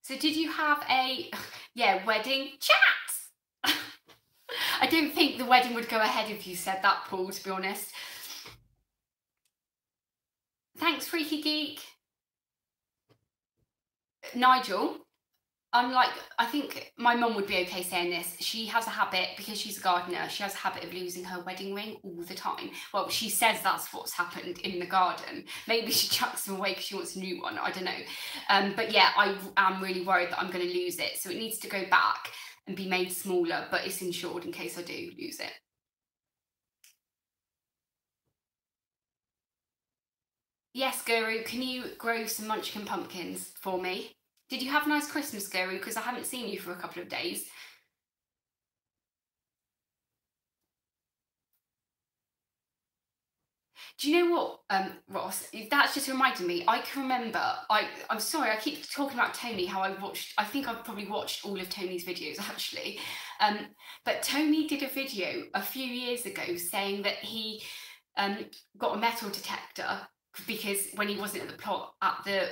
So did you have a, yeah, wedding chat? I don't think the wedding would go ahead if you said that, Paul, to be honest. Thanks, Freaky Geek. Nigel, unlike, I think my mum would be okay saying this, she has a habit, because she's a gardener, she has a habit of losing her wedding ring all the time. Well, she says that's what's happened in the garden. Maybe she chucks them away because she wants a new one, I don't know. But yeah, I am really worried that I'm going to lose it. So it needs to go back and be made smaller, but it's insured in case I do lose it. Yes, Guru, can you grow some munchkin pumpkins for me? Did you have a nice Christmas, Guru? Because I haven't seen you for a couple of days. Do you know what, Ross? That's just reminded me. I can remember. I'm sorry. I keep talking about Tony. How I watched. I think I've probably watched all of Tony's videos actually. Um, but Tony did a video a few years ago saying that he got a metal detector because when he wasn't at the plot at the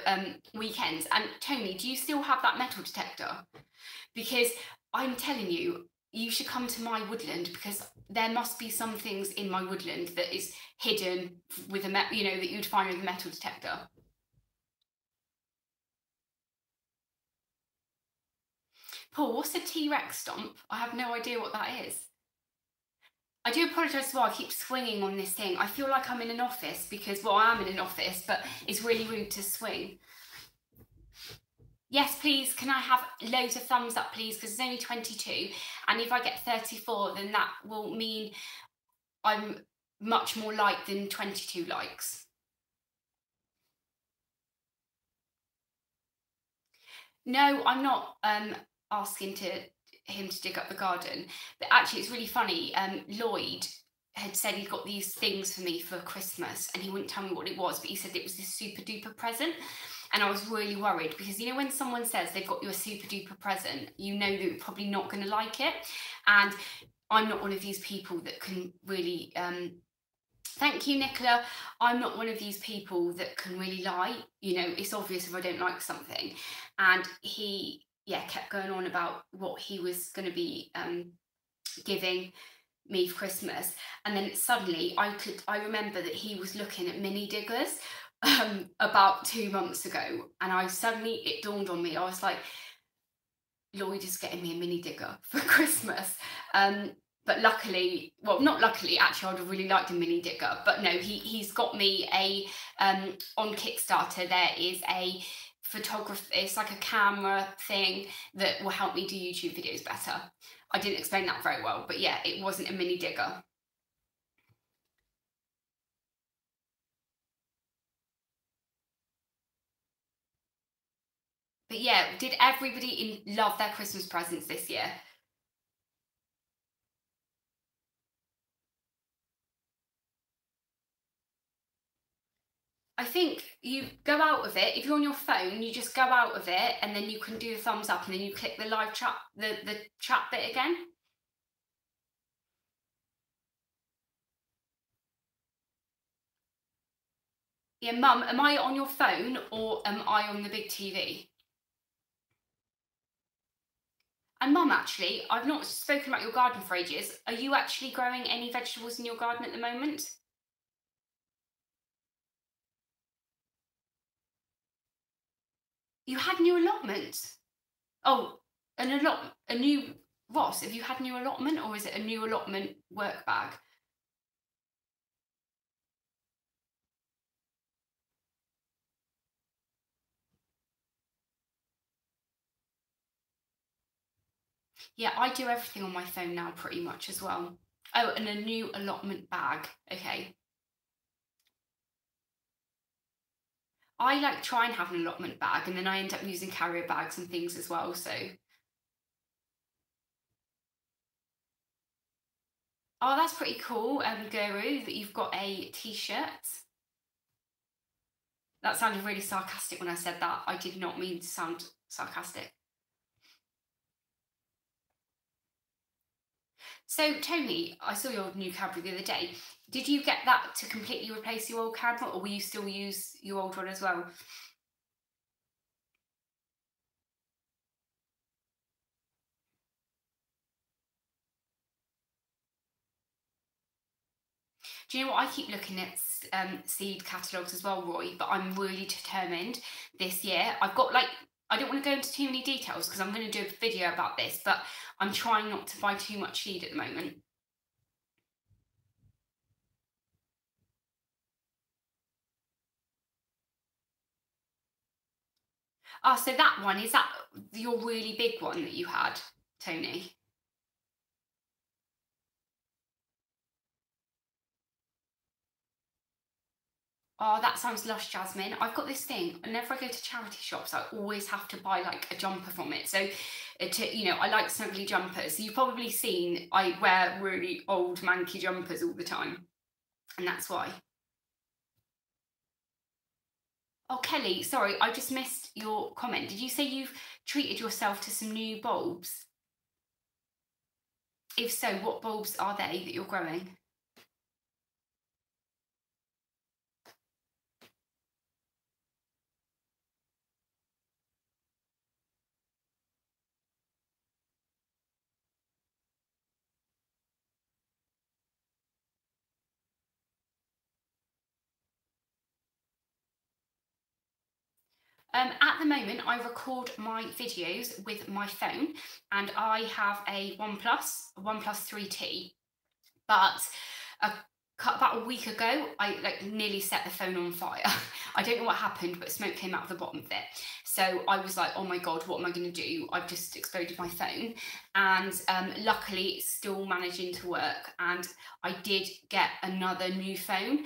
weekends. And Tony, do you still have that metal detector? Because I'm telling you, you should come to my woodland, because there must be some things in my woodland that is hidden with a that you'd find with a metal detector. Paul, what's a T-Rex stomp? I have no idea what that is. I do apologise as well, I keep swinging on this thing. I feel like I'm in an office because, well, I am in an office, but it's really rude to swing. Yes, please, can I have loads of thumbs up, please, because there's only 22. And if I get 34, then that will mean I'm much more liked than 22 likes. No, I'm not asking him to dig up the garden, but actually it's really funny. Lloyd had said he got these things for me for Christmas, and he wouldn't tell me what it was, but he said it was this super duper present. And I was really worried because, you know, when someone says they've got you a super duper present, you know that you're probably not going to like it. And I'm not one of these people that can really thank you, Nicola. I'm not one of these people that can really lie. You know, it's obvious if I don't like something. And he, yeah, kept going on about what he was going to be giving me for Christmas. And then suddenly I remember that he was looking at mini diggers about 2 months ago. And it dawned on me. I was like, Lloyd is getting me a mini digger for Christmas. But luckily, well, not luckily, actually, I would have really liked a mini digger. But no, he's got me a, on Kickstarter, there is a photography, it's like a camera thing that will help me do YouTube videos better. I didn't explain that very well, but yeah, it wasn't a mini digger. But yeah, did everybody love their Christmas presents this year? I think you go out of it. If you're on your phone, you just go out of it, and then you can do the thumbs up, and then you click the live chat, the chat bit again. Yeah, Mum, am I on your phone or am I on the big TV? And Mum, actually, I've not spoken about your garden for ages. Are you actually growing any vegetables in your garden at the moment? You had new allotment. Oh, a new Ross. Have you had new allotment, or is it a new allotment work bag? Yeah, I do everything on my phone now pretty much as well. Oh, and a new allotment bag. Okay. I like try and have an allotment bag, and then I end up using carrier bags and things as well. So, oh, that's pretty cool, Guru, that you've got a t-shirt. That sounded really sarcastic when I said that. I did not mean to sound sarcastic. So, Tony, I saw your new camera the other day. Did you get that to completely replace your old camera, or will you still use your old one as well? Do you know what? I keep looking at seed catalogues as well, Roy, but I'm really determined this year. I've got like, I don't want to go into too many details because I'm going to do a video about this, but I'm trying not to buy too much seed at the moment. Oh, so that one, is that your really big one that you had, Tony? Oh, that sounds lush, Jasmine. I've got this thing. Whenever I go to charity shops, I always have to buy like a jumper from it. So, I like snuggly jumpers. So you've probably seen I wear really old manky jumpers all the time, and that's why. Oh, Kelly, sorry, I just missed your comment. Did you say you've treated yourself to some new bulbs? If so, what bulbs are they that you're growing? At the moment, I record my videos with my phone, and I have a OnePlus 3T. But about a week ago, I like nearly set the phone on fire. I don't know what happened, but smoke came out of the bottom of it. So I was like, oh my God, what am I going to do? I've just exploded my phone. And luckily, it's still managing to work. And I did get another new phone.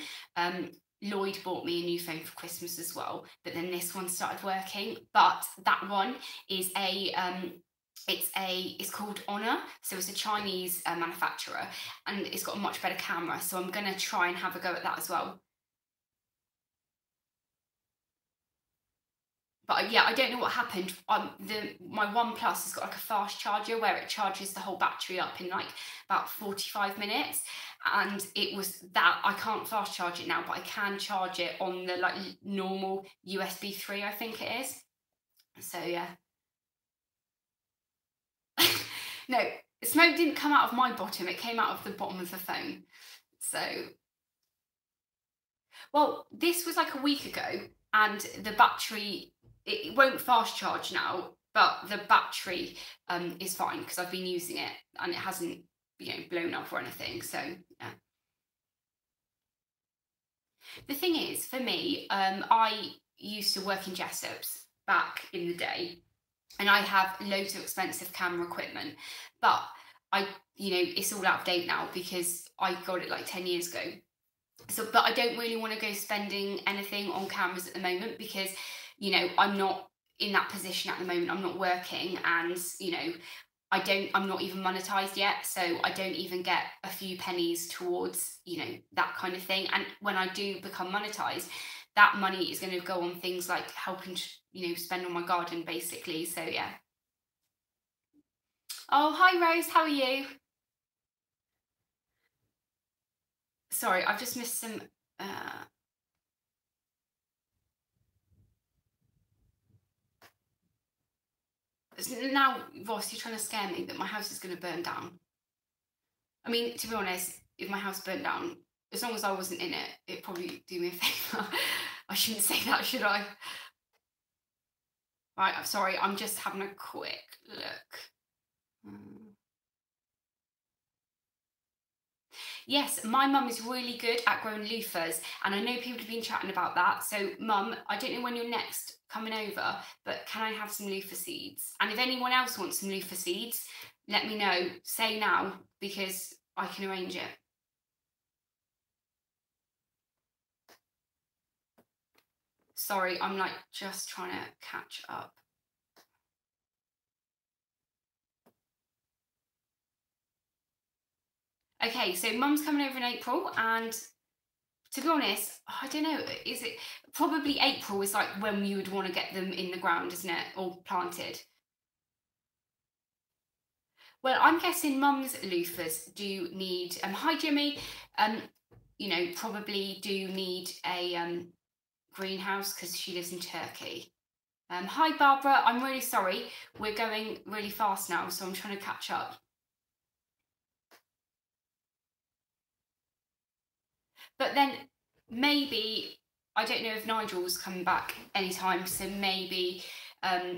Lloyd bought me a new phone for Christmas as well, but then this one started working. But that one is it's called Honor, so it's a Chinese manufacturer, and it's got a much better camera. So I'm gonna try and have a go at that as well. But yeah, I don't know what happened. My OnePlus has got like a fast charger where it charges the whole battery up in like about 45 minutes. And it was that I can't fast charge it now, but I can charge it on the like normal USB 3, I think it is. So yeah. No, smoke didn't come out of my bottom, it came out of the bottom of the phone. So, well, this was like a week ago, and the battery, it won't fast charge now, but the battery is fine because I've been using it and it hasn't, blown up or anything. So, yeah. The thing is, for me, I used to work in Jessops back in the day, and I have loads of expensive camera equipment, but it's all out of date now because I got it like 10 years ago. So, but I don't really want to go spending anything on cameras at the moment because, I'm not in that position at the moment. I'm not working, and, I'm not even monetized yet. So I don't even get a few pennies towards, that kind of thing. And when I do become monetized, that money is going to go on things like helping, spend on my garden, basically. So yeah. Oh, hi Rose, how are you? Sorry, I've just missed some. Now, Ross, you're trying to scare me that my house is going to burn down. I mean, to be honest, if my house burnt down, as long as I wasn't in it, it'd probably do me a favour. I shouldn't say that, should I? Right, I'm sorry, I'm just having a quick look. Yes, my mum is really good at growing loofahs, and I know people have been chatting about that. So, mum, I don't know when you're next coming over, but can I have some loofah seeds? And if anyone else wants some loofah seeds, let me know. Say now, because I can arrange it. Sorry, I'm like just trying to catch up. Okay, so mum's coming over in April, and to be honest, I don't know, is it probably April is like when you would want to get them in the ground, isn't it? Or planted. Well, I'm guessing mum's loofahs do need, hi Jimmy, probably do need a greenhouse because she lives in Turkey. Hi Barbara, I'm really sorry. We're going really fast now, so I'm trying to catch up. But then maybe, I don't know if Nigel's coming back anytime, so maybe,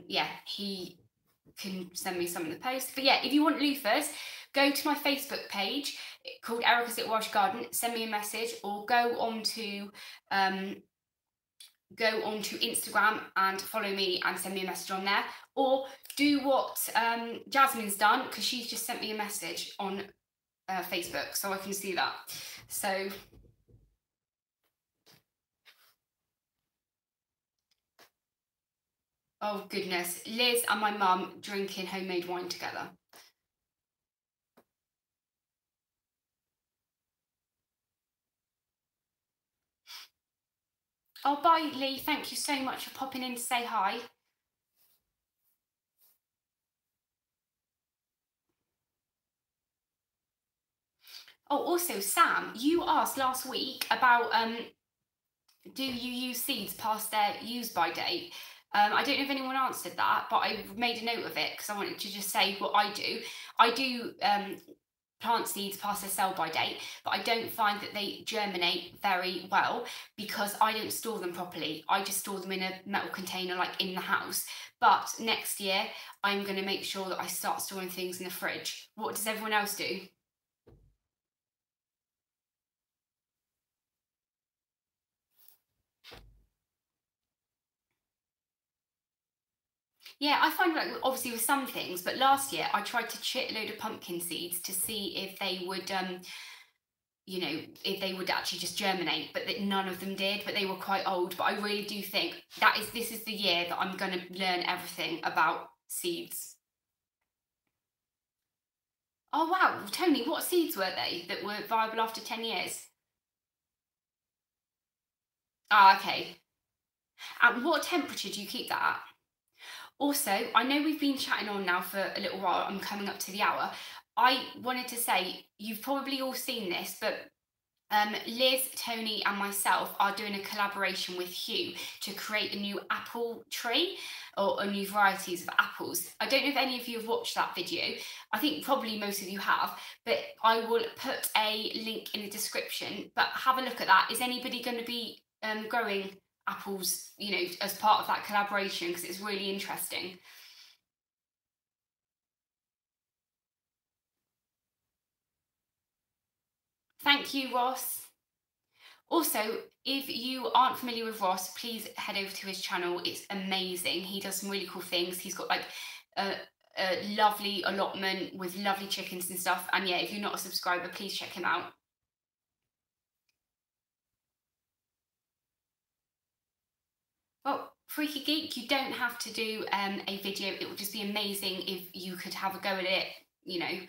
yeah, he can send me some in the post. But yeah, if you want loofahs, go to my Facebook page called Erica's at Welsh Garden, send me a message, or go onto Instagram and follow me and send me a message on there, or do what Jasmine's done, because she's just sent me a message on Facebook, so I can see that. So oh goodness, Liz and my mum drinking homemade wine together. Oh, bye Lee, thank you so much for popping in to say hi. Oh, also Sam, you asked last week about do you use seeds past their use by date? I don't know if anyone answered that, but I made a note of it because I wanted to just say what I do. I do plant seeds past their sell by date, but I don't find that they germinate very well because I don't store them properly. I just store them in a metal container like in the house. But next year, I'm going to make sure that I start storing things in the fridge. What does everyone else do? Yeah, I find like obviously with some things, but last year I tried to chit a load of pumpkin seeds to see if they would, you know, if they would actually just germinate, but that none of them did. But they were quite old. But I really do think this is the year that I'm going to learn everything about seeds. Oh wow, Tony, what seeds were they that were viable after 10 years? Ah, okay. And what temperature do you keep that at? Also, I know we've been chatting on now for a little while. I'm coming up to the hour. I wanted to say, you've probably all seen this, but Liz, Tony, and myself are doing a collaboration with Hugh to create a new apple tree or new varieties of apples. I don't know if any of you have watched that video. I think probably most of you have, but I will put a link in the description. But have a look at that. Is anybody going to be growing apples, you know, as part of that collaboration? Because it's really interesting. Thank you, Ross. Also, if you aren't familiar with Ross, please head over to his channel. It's amazing. He does some really cool things. He's got like a lovely allotment with lovely chickens and stuff. And yeah, if you're not a subscriber, please check him out. Well, Freaky Geek, you don't have to do a video. It would just be amazing if you could have a go at it, you know.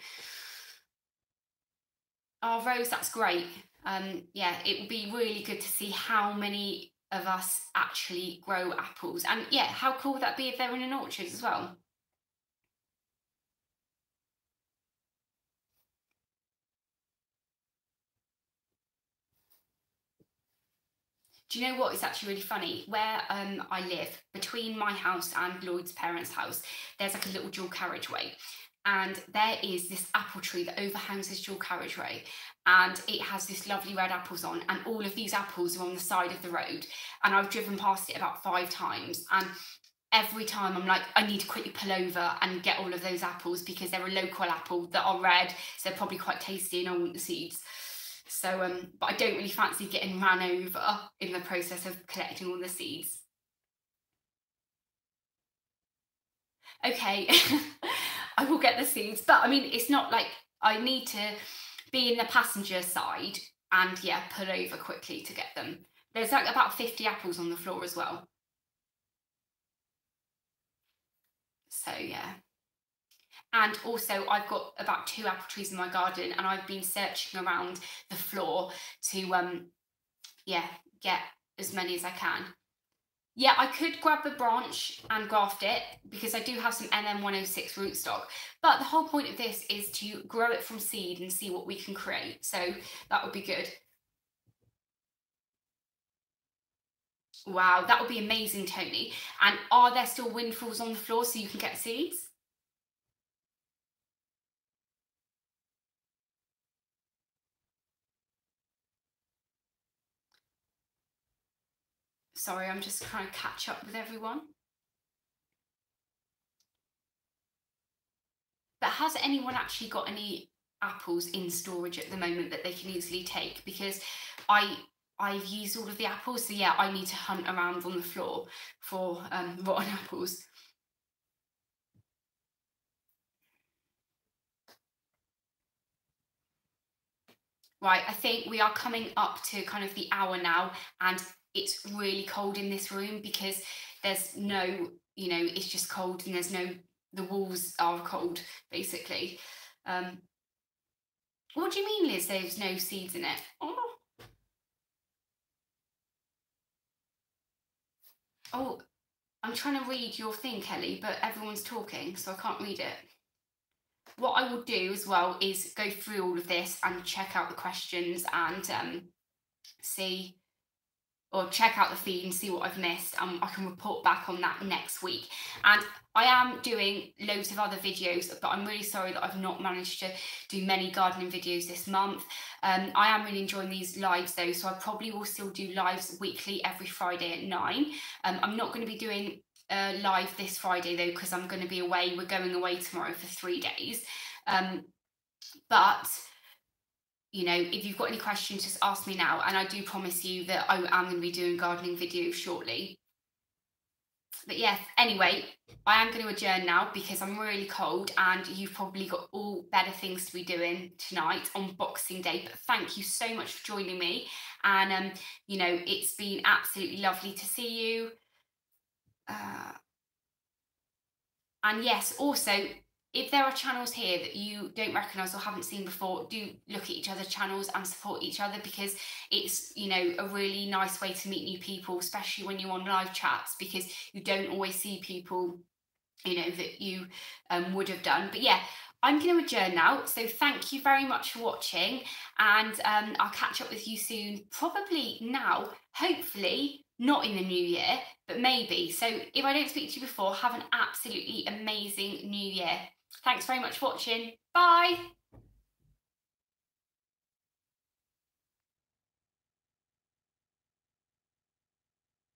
Oh, Rose, that's great. Yeah, it would be really good to see how many of us actually grow apples. And yeah, how cool would that be if they're in an orchard as well? Do you know what? It's actually really funny. Where I live, between my house and Lloyd's parents' house, there's like a little dual carriageway. And there is this apple tree that overhangs this dual carriageway. And it has this lovely red apples on. And all of these apples are on the side of the road. And I've driven past it about 5 times. And every time I'm like, I need to quickly pull over and get all of those apples because they're a local apple that are red. So they're probably quite tasty and I want the seeds. So, but I don't really fancy getting ran over in the process of collecting all the seeds. Okay, I will get the seeds, but I mean, it's not like I need to be in the passenger side and yeah, pull over quickly to get them. There's like about 50 apples on the floor as well. So yeah. And also I've got about 2 apple trees in my garden and I've been searching around the floor to yeah, get as many as I can. Yeah, I could grab a branch and graft it because I do have some NM106 rootstock. But the whole point of this is to grow it from seed and see what we can create. So that would be good. Wow, that would be amazing, Tony. And are there still windfalls on the floor so you can get seeds? Sorry, I'm just trying to catch up with everyone. But has anyone actually got any apples in storage at the moment that they can easily take? Because I've used all of the apples, so yeah, I need to hunt around on the floor for rotten apples. Right, I think we are coming up to kind of the hour now, and it's really cold in this room because there's no, it's just cold and there's no, the walls are cold, basically. Um, what do you mean, Liz, there's no seeds in it? Oh, oh, I'm trying to read your thing, Kelly, but everyone's talking, so I can't read it. What I will do as well is go through all of this and check out the questions and see, or check out the feed and see what I've missed, and I can report back on that next week. And I am doing loads of other videos, but I'm really sorry that I've not managed to do many gardening videos this month. I am really enjoying these lives though, so I probably will still do lives weekly every Friday at 9. I'm not going to be doing live this Friday though, because I'm going to be away. We're going away tomorrow for 3 days. But if you've got any questions, just ask me now, and I do promise you that I am going to be doing gardening videos shortly. But yes, anyway, I am going to adjourn now because I'm really cold and you've probably got all better things to be doing tonight on Boxing Day. But thank you so much for joining me, and it's been absolutely lovely to see you. And yes, also, if there are channels here that you don't recognise or haven't seen before, do look at each other's channels and support each other, because it's, a really nice way to meet new people, especially when you're on live chats, because you don't always see people, that you would have done. But yeah, I'm going to adjourn now. So thank you very much for watching, and I'll catch up with you soon, probably now, hopefully not in the new year, but maybe. So if I don't speak to you before, have an absolutely amazing new year. Thanks very much for watching. Bye.